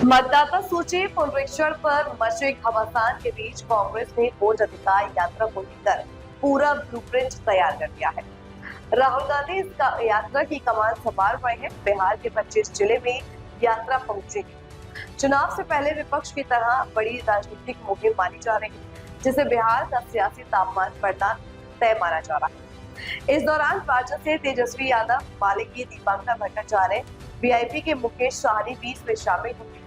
मतदाता सूची पुनरीक्षण पर मचे घमासान के बीच कांग्रेस ने वोट अधिकार यात्रा को लेकर पूरा ब्लूप्रिंट तैयार कर दिया है। राहुल गांधी इस यात्रा की कमान संभाल रहे हैं। बिहार के 25 जिले में यात्रा पहुंचेगी। चुनाव से पहले विपक्ष की तरह बड़ी राजनीतिक मुहिम मानी जा रही है, जिसे बिहार का सियासी तापमान बढ़ना तय माना जा रहा है। इस दौरान राजद से तेजस्वी यादव, माले की दीपांकर भट्टाचार्य, वीआईपी के मुकेश सहनी भी इसमें शामिल होंगे।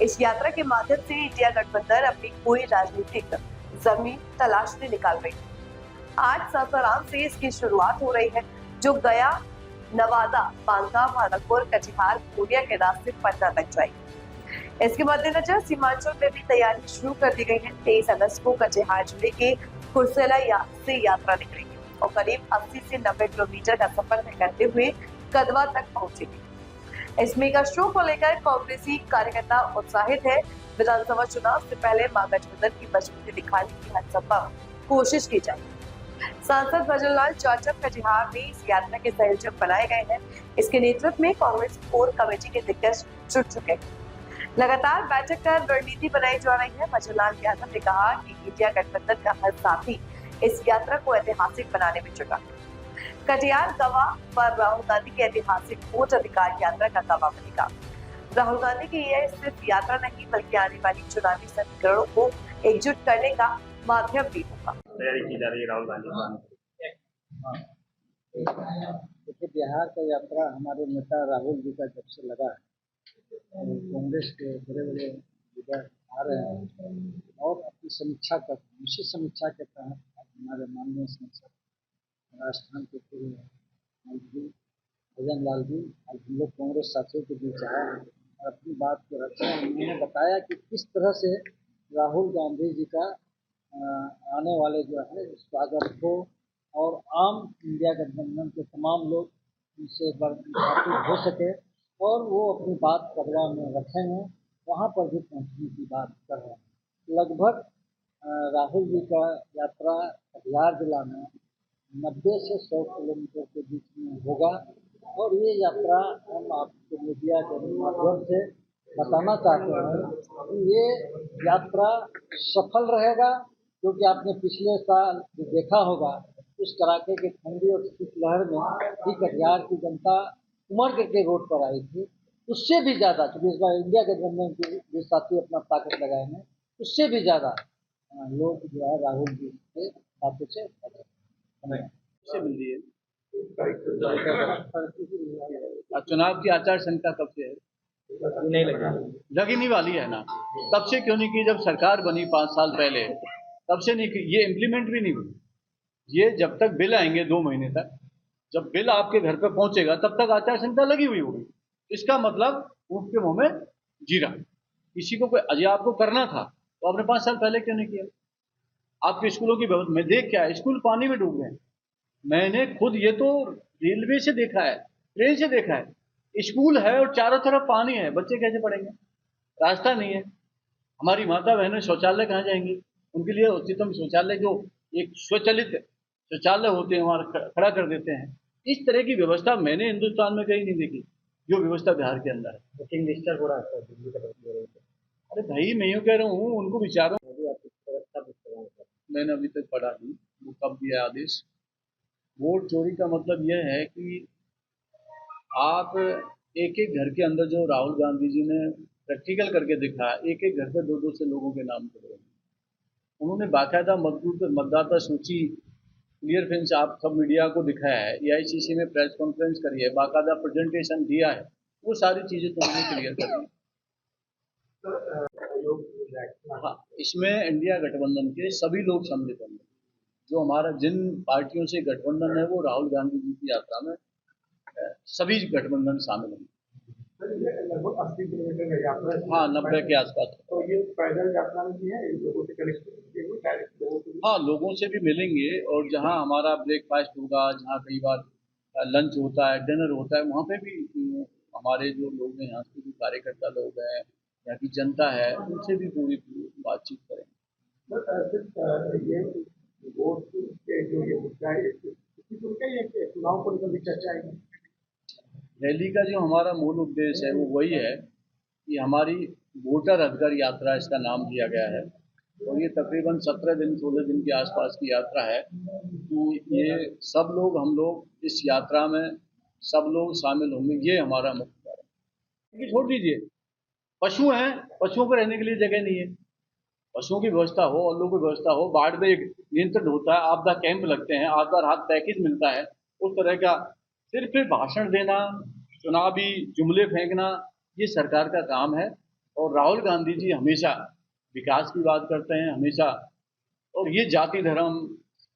इस यात्रा के माध्यम से इंडिया गठबंधन अपनी पूरी राजनीतिक जमीन तलाशने निकाल रही है। आज सासाराम से इसकी शुरुआत हो रही है, जो गया, नवादा, बांका, भागलपुर, कटिहार, पूर्णिया के रास्ते पटना तक जाएगी। इसके मद्देनजर सीमांचल में भी तैयारी शुरू कर दी गई है। 23 अगस्त को कटिहार जिले के कुर्सेला से यात्रा निकलेगी और करीब 80 से 90 किलोमीटर का सफर तय करते हुए कदवा तक पहुंचेगी। इस मेगा शो को लेकर कांग्रेसी कार्यकर्ता उत्साहित है। विधानसभा चुनाव से पहले महागठबंधन की मजबूती दिखाने की हर संभव कोशिश की जाएगी। सांसद भजनलाल चाचा कटिहार में इस यात्रा के संयोजक बनाए गए हैं। इसके नेतृत्व में कांग्रेस कोर कमेटी के दिग्गज जुट चुके हैं। लगातार बैठक कर रणनीति बनाई जा रही है। भजनलाल यादव ने कहा कि इंडिया गठबंधन का हर साथी इस यात्रा को ऐतिहासिक बनाने में जुटा है। कटिहार गवाह पर राहुल गांधी की ऐतिहासिक वोट अधिकार यात्रा का गवाह बनेगा। राहुल गांधी की यह सिर्फ यात्रा नहीं, बल्कि आने वाली चुनावी समीकरणों को एकजुट करने का माध्यम भी होगा। तैयारी की जा रही है राहुल गांधी। देखिए, बिहार का यात्रा हमारे नेता राहुल जी का जब से लगा है, कांग्रेस के बड़े बड़े लीडर आ रहे हैं और अपनी समीक्षा कर, उसी समीक्षा के तहत हमारे माननीय सांसद राजस्थान के पूर्व मंत्री भजनलाल जी आज हम लोग कांग्रेस साथियों के बीच आए हैं और अपनी बात को रखे हैं। उन्होंने बताया कि किस तरह से राहुल गांधी जी का आने वाले जो है स्वागत को और आम इंडिया गठबंधन के तमाम लोग उनसे एक बार मुखातिब हो सके और वो अपनी बात कदवा में रखेंगे, वहाँ पर भी पहुँचने की बात कर रहे हैं। लगभग राहुल जी का यात्रा कटिहार जिला में 90 से 100 किलोमीटर के बीच में होगा और ये यात्रा हम आपको मीडिया के माध्यम से बताना चाहते हैं कि ये यात्रा सफल रहेगा, क्योंकि आपने पिछले साल जो देखा होगा उस कड़ाके के ठंडी और शीतलहर में भी कटिहार की जनता उमड़ करके रोड पर आई थी। उससे भी ज़्यादा, क्योंकि इस बार इंडिया गठबंधन के जो साथी अपना ताकत लगाएंगे, उससे भी ज़्यादा लोग जो है राहुल जी के बातों से मिल रही है। चुनाव की आचार संहिता कब से है? नहीं लगी नहीं वाली है ना। तब से क्यों नहीं की? जब सरकार बनी 5 साल पहले, तब से नहीं की। ये इम्प्लीमेंट भी नहीं हुई। ये जब तक बिल आएंगे 2 महीने तक, जब बिल आपके घर पे पहुंचेगा तब तक आचार संहिता लगी हुई होगी। इसका मतलब ऊँट के मुंह में जीरा। किसी को कोई अजय आपको करना था तो आपने 5 साल पहले क्यों नहीं किया? आपके स्कूलों की व्यवस्था में देख क्या है, स्कूल पानी में डूब गए। मैंने खुद ये तो रेलवे से देखा है, ट्रेन से देखा है। स्कूल है और चारों तरफ पानी है, बच्चे कैसे पढ़ेंगे? रास्ता नहीं है। हमारी माता बहनें शौचालय कहाँ जाएंगी? उनके लिए उच्चतम शौचालय जो एक स्वचालित शौचालय होते हैं वहाँ खड़ा कर देते हैं। इस तरह की व्यवस्था मैंने हिंदुस्तान में कहीं नहीं देखी जो व्यवस्था बिहार के अंदर है। बुकिंग डिस्टर्ब हो रहा है दिल्ली का तरफ हो रही है। अरे भाई मैं यूँ कह रहा हूँ, उनको विचारों मैंने अभी तक पढ़ा नहीं वो कब दिया आदेश। वोट चोरी का मतलब यह है कि आप एक एक घर के अंदर, जो राहुल गांधी जी ने प्रैक्टिकल करके दिखाया, एक एक घर पे 2-2 से लोगों के नाम पड़े। उन्होंने बाकायदा मतदाता सूची क्लियर फिंच आप सब मीडिया को दिखाया है, एआईसीसी में प्रेस कॉन्फ्रेंस करी है, बाकायदा प्रेजेंटेशन दिया है। वो सारी चीजें तो उन्होंने क्लियर कर दी। हाँ, इसमें इंडिया गठबंधन के सभी लोग सम्मिलित होंगे। जो हमारा जिन पार्टियों से गठबंधन है वो राहुल गांधी जी की यात्रा में सभी गठबंधन शामिल होंगे। लगभग 80 किलोमीटर का यात्रा। हाँ, 90 के आसपास। तो ये पैदल यात्रा में भी है, लोगों से कनेक्ट। हाँ, लोगों से भी मिलेंगे और जहाँ हमारा ब्रेकफास्ट होगा, जहाँ कई बार लंच होता है, डिनर होता है, वहाँ पे भी हमारे जो लोग हैं, यहाँ के जो कार्यकर्ता लोग हैं, यहाँ की जनता है, उनसे भी पूरी बातचीत करेंगे। ये वोट के जो ये मुद्दा है, चुनाव को लेकर भी चर्चा है। रैली का जो हमारा मूल उद्देश्य है वो वही है कि हमारी वोटर अधिकार यात्रा इसका नाम दिया गया है और ये तकरीबन 17 दिन 16 दिन के आसपास की यात्रा है। तो ये सब लोग हम लोग इस यात्रा में सब लोग शामिल होंगे, ये हमारा मुख्य कार्य है। छोड़ दीजिए, पशु हैं, पशुओं को रहने के लिए जगह नहीं है, पशुओं की व्यवस्था हो और लोगों की व्यवस्था हो, बाढ़ में एक नियंत्रण होता है, आपदा कैंप लगते हैं, आपदा राहत पैकेज मिलता है, उस तरह का सिर्फ भाषण देना, चुनावी जुमले फेंकना, ये सरकार का काम है। और राहुल गांधी जी हमेशा विकास की बात करते हैं, हमेशा, और ये जाति धर्म,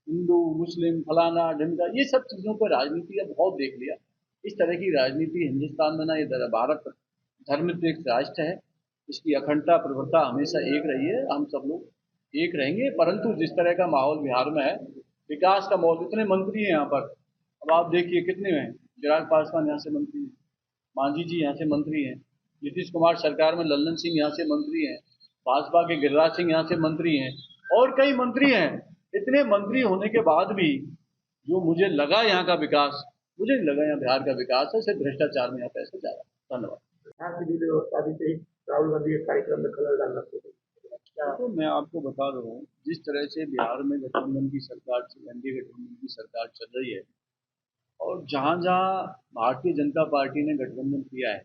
हिंदू मुस्लिम फलाना ढिमका, ये सब चीज़ों पर राजनीति अब बहुत देख लिया। इस तरह की राजनीति हिंदुस्तान में ना, ये भारत धर्मनिरपेक्ष राष्ट्र है, इसकी अखंडता प्रभुता हमेशा एक रही है, हम सब लोग एक रहेंगे। परंतु जिस तरह का माहौल बिहार में है, विकास का माहौल, इतने मंत्री हैं यहाँ पर, अब आप देखिए कितने हैं, चिराग पासवान यहाँ से मंत्री हैं, मांझी जी यहाँ से मंत्री हैं, नीतीश कुमार सरकार में लल्लन सिंह यहाँ से मंत्री हैं, भाजपा के गिरिराज सिंह यहाँ से मंत्री हैं, और कई मंत्री हैं। इतने मंत्री होने के बाद भी जो मुझे लगा यहाँ का विकास, मुझे नहीं लगा यहाँ बिहार का विकास है, सिर्फ भ्रष्टाचार में यहाँ पैसे जा रहा है। धन्यवाद। यहाँ की भी व्यवस्था भी सही, राहुल गांधी के कार्यक्रम में खलल डालना चाहिए। तो मैं आपको बता रहा हूँ, जिस तरह से बिहार में गठबंधन की सरकार, एनडीए गठबंधन की सरकार चल रही है, और जहाँ जहाँ भारतीय जनता पार्टी ने गठबंधन किया है,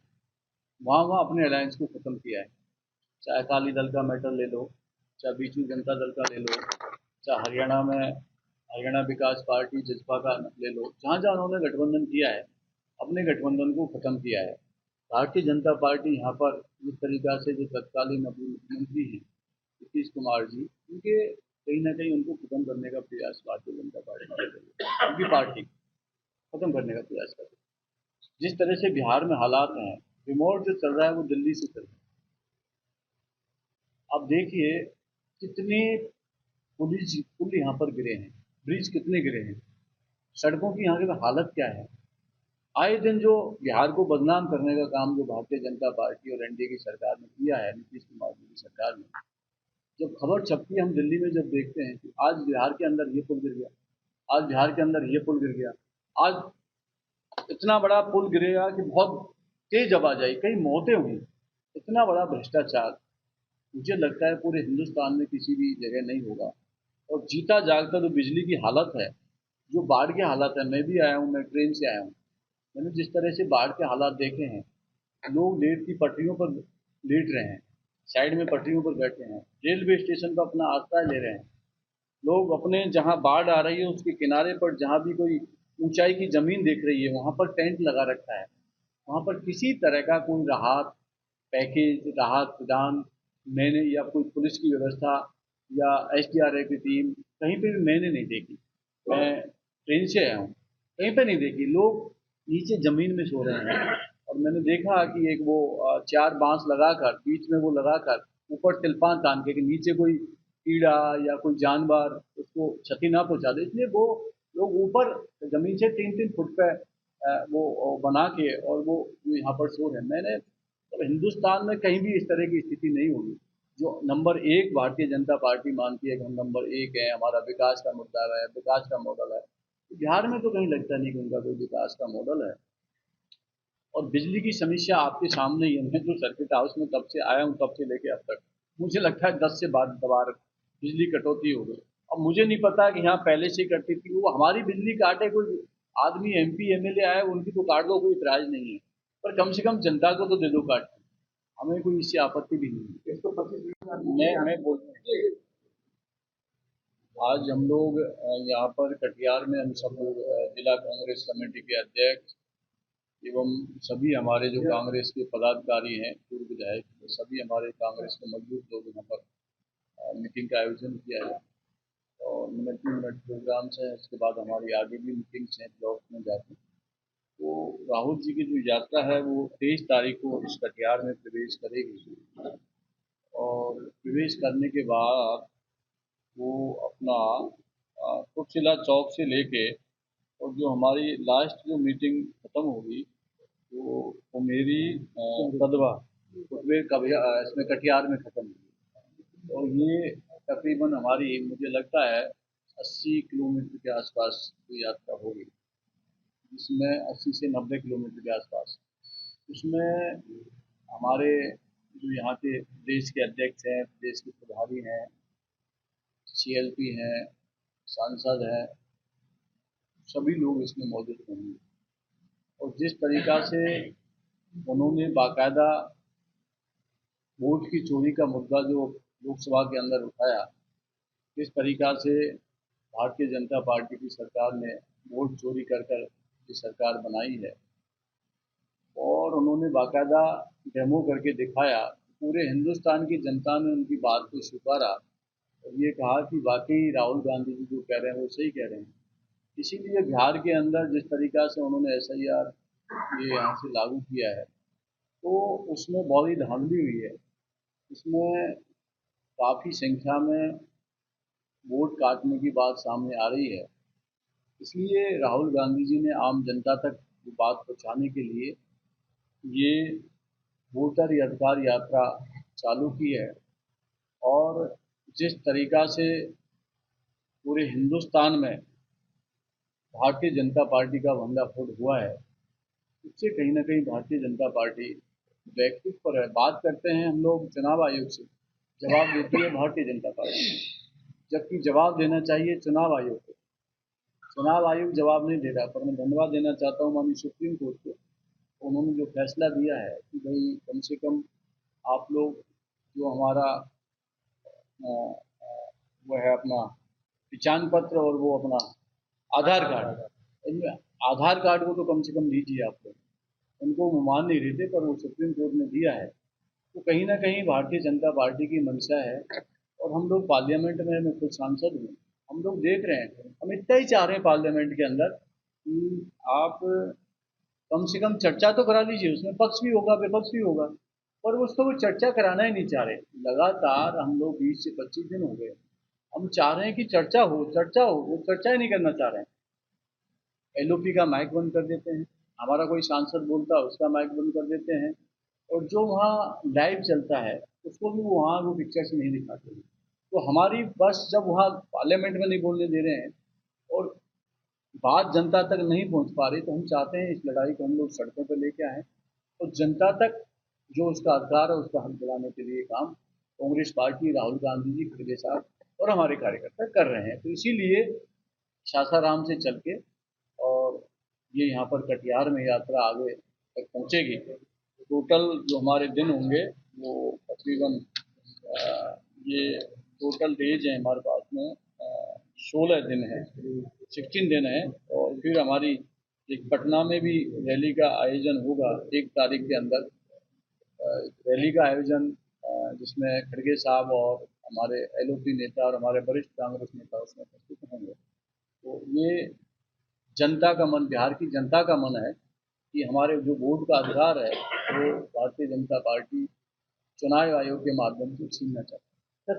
वहाँ वहाँ अपने अलायंस को खत्म किया है। चाहे अकाली दल का मैटर ले लो, चाहे बीजू जनता दल का ले लो, चाहे हरियाणा में हरियाणा विकास पार्टी जजपा का ले लो, जहाँ जहाँ उन्होंने गठबंधन किया है, अपने गठबंधन को खत्म किया है। भारतीय जनता पार्टी यहाँ पर जिस तरीका से जो तत्कालीन अपने मुख्यमंत्री हैं नीतीश कुमार जी, उनके कहीं ना कहीं उनको खत्म करने का प्रयास भारतीय जनता पार्टी कर रही है, उनकी पार्टी खत्म करने का प्रयास कर रही है। जिस तरह से बिहार में हालात हैं, रिमोट जो चल रहा है वो दिल्ली से चल रहा है। अब देखिए कितने पुल यहाँ पर गिरे हैं, ब्रिज कितने गिरे हैं, सड़कों की यहाँ की हालत क्या है। आए दिन जो बिहार को बदनाम करने का काम जो भारतीय जनता पार्टी और एनडीए की सरकार ने किया है, नीतीश कुमार जी की सरकार ने, जब खबर छपती है हम दिल्ली में जब देखते हैं कि आज बिहार के अंदर ये पुल गिर गया, आज बिहार के अंदर ये पुल गिर गया, आज इतना बड़ा पुल गिरेगा कि बहुत तेज आवाज आई, कई मौतें हुई, इतना बड़ा भ्रष्टाचार मुझे लगता है पूरे हिंदुस्तान में किसी भी जगह नहीं होगा। और जीता जागता जो बिजली की हालत है, जो बाढ़ की हालत है, मैं भी आया हूँ, मैं ट्रेन से आया हूँ, मैंने जिस तरह से बाढ़ के हालात देखे हैं, लोग लेट की पटरियों पर लेट रहे हैं, साइड में पटरियों पर बैठे हैं, रेलवे स्टेशन पर अपना आश्रय ले रहे हैं, लोग अपने जहाँ बाढ़ आ रही है उसके किनारे पर जहाँ भी कोई ऊंचाई की जमीन दिख रही है वहाँ पर टेंट लगा रखा है, वहाँ पर किसी तरह का कोई राहत पैकेज, राहत प्रदान मैंने, या कोई पुलिस की व्यवस्था या एसडीआरएफ की टीम कहीं पे भी मैंने नहीं देखी। मैं ट्रेन से आया हूँ, कहीं पे नहीं देखी। लोग नीचे जमीन में सो रहे हैं, और मैंने देखा कि एक वो 4 बांस लगाकर बीच में वो लगाकर ऊपर तिलपान तान के कि नीचे कोई कीड़ा या कोई जानवर उसको क्षति ना पहुंचा दे, इसलिए वो लोग ऊपर जमीन से 3-3 फुट पे वो बना के और वो यहाँ पर सो रहे हैं। मैंने तो हिंदुस्तान में कहीं भी इस तरह की स्थिति नहीं होगी। जो नंबर एक भारतीय जनता पार्टी मानती है कि हम नंबर एक है, हमारा विकास का मुद्दा है, विकास का मॉडल है, तो बिहार में तो कहीं लगता नहीं कि उनका कोई विकास का मॉडल है। और बिजली की समस्या आपके सामने ही है, मैं जो सर्किट हाउस में तब से आया हूँ तब से लेके अब तक मुझे लगता है 10 से 12 बार बिजली कटौती हो गई। अब मुझे नहीं पता कि यहाँ पहले से ही कटती थी, वो हमारी बिजली काटे कोई आदमी एमपी एमएलए आए उनकी तो काट दो, कोई इतराज नहीं है, पर कम से कम जनता को तो दे दो काट, हमें कोई इससे आपत्ति भी नहीं है। 125 मैं बोल आज हम लोग यहाँ पर कटिहार में हम सब लोग जिला कांग्रेस कमेटी के अध्यक्ष एवं सभी हमारे जो कांग्रेस के पदाधिकारी हैं, पूर्व विधायक, सभी हमारे कांग्रेस के मजबूत लोग यहाँ पर मीटिंग का आयोजन किया है, और मिनट प्रोग्राम्स हैं, उसके बाद हमारी आगे भी मीटिंग्स हैं, ब्लॉक में जाते हैं। तो राहुल जी की जो यात्रा है वो 23 तारीख को इस कटिहार में प्रवेश करेगी, और प्रवेश करने के बाद वो अपना कुर्सिला चौक से लेके और जो हमारी लास्ट जो मीटिंग खत्म होगी वो मेरी कदवा फुटवेयर कबिया इसमें कटिहार में खत्म होगी, और ये तकरीबन हमारी मुझे लगता है 80 किलोमीटर के आसपास की यात्रा होगी, जिसमें 80 से 90 किलोमीटर के आसपास, उसमें हमारे जो यहाँ के देश के अध्यक्ष हैं, देश के प्रभारी हैं, CLP हैं, सांसद हैं, सभी लोग इसमें मौजूद रहेंगे। और जिस तरीका से उन्होंने बाकायदा वोट की चोरी का मुद्दा जो लोकसभा के अंदर उठाया, किस तरीका से भारतीय जनता पार्टी की सरकार ने वोट चोरी कर कर की सरकार बनाई है, और उन्होंने बाकायदा डेमो करके दिखाया, पूरे हिंदुस्तान की जनता ने उनकी बात को स्वीकारा और ये कहा कि वाकई राहुल गांधी जी जो कह रहे हैं वो सही कह रहे हैं। इसीलिए बिहार के अंदर जिस तरीका से उन्होंने SIR ये यहाँ से लागू किया है, तो उसमें बहुत ही धांधली हुई है। इसमें काफ़ी संख्या में वोट काटने की बात सामने आ रही है। इसलिए राहुल गांधी जी ने आम जनता तक ये बात पहुँचाने के लिए ये वोटर अधिकार यात्रा चालू की है। और जिस तरीका से पूरे हिंदुस्तान में भारतीय जनता पार्टी का भंडाफोड़ हुआ है, उससे कहीं ना कहीं भारतीय जनता पार्टी बैकफुट पर है। बात करते हैं हम लोग चुनाव आयोग से, जवाब देती है भारतीय जनता पार्टी, जबकि जवाब देना चाहिए चुनाव आयोग को। चुनाव आयोग जवाब नहीं दे रहा। पर मैं धन्यवाद देना चाहता हूँ माननीय सुप्रीम कोर्ट को, उन्होंने जो फैसला दिया है कि भाई कम से कम आप लोग जो हमारा वो है अपना पहचान पत्र और वो अपना आधार कार्ड, इनमें आधार कार्ड को तो कम से कम दीजिए आप लोग। उनको वो मान नहीं रहे थे, पर वो सुप्रीम कोर्ट ने दिया है। तो कहीं ना कहीं भारतीय जनता पार्टी की मंशा है। और हम लोग पार्लियामेंट में, मैं खुद सांसद हूँ, हम लोग देख रहे हैं, हम इतना ही चाह रहे हैं पार्लियामेंट के अंदर कि आप कम से कम चर्चा तो करा लीजिए, उसमें पक्ष भी होगा विपक्ष भी होगा, पर उसको वो चर्चा कराना ही नहीं चाह रहे। लगातार हम लोग 20 से 25 दिन हो गए, हम चाह रहे हैं कि चर्चा हो, वो चर्चा ही नहीं करना चाह रहे हैं। LOP का माइक बंद कर देते हैं, हमारा कोई सांसद बोलता है उसका माइक बंद कर देते हैं, और जो वहाँ लाइव चलता है उसको भी वहाँ वो पिक्चर से नहीं दिखाते। तो हमारी बस जब वहाँ पार्लियामेंट में नहीं बोलने दे रहे हैं और बात जनता तक नहीं पहुँच पा रही, तो हम चाहते हैं इस लड़ाई को हम लोग सड़कों पर लेके आएँ और जनता तक जो उसका अधिकार है उसका हक दिलाने के लिए काम कांग्रेस पार्टी, राहुल गांधी जी, खड़गे साहब और हमारे कार्यकर्ता कर रहे हैं। तो इसीलिए सासाराम से चल के और ये यहाँ पर कटिहार में यात्रा आगे तक पहुँचेगी। टोटल जो हमारे दिन होंगे वो तकरीबन ये टोटल डेज हैं हमारे पास में 16 दिन है, 16 दिन है। और फिर हमारी एक पटना में भी रैली का आयोजन होगा 1 तारीख के अंदर। रैली का आयोजन जिसमें खड़गे साहब और हमारे LOP नेता और हमारे वरिष्ठ कांग्रेस नेता उसमें उपस्थित होंगे। तो ये जनता का मन, बिहार की जनता का मन है कि हमारे जो वोट का अधिकार है वो भारतीय जनता पार्टी चुनाव आयोग के माध्यम से छीनना चाहती है।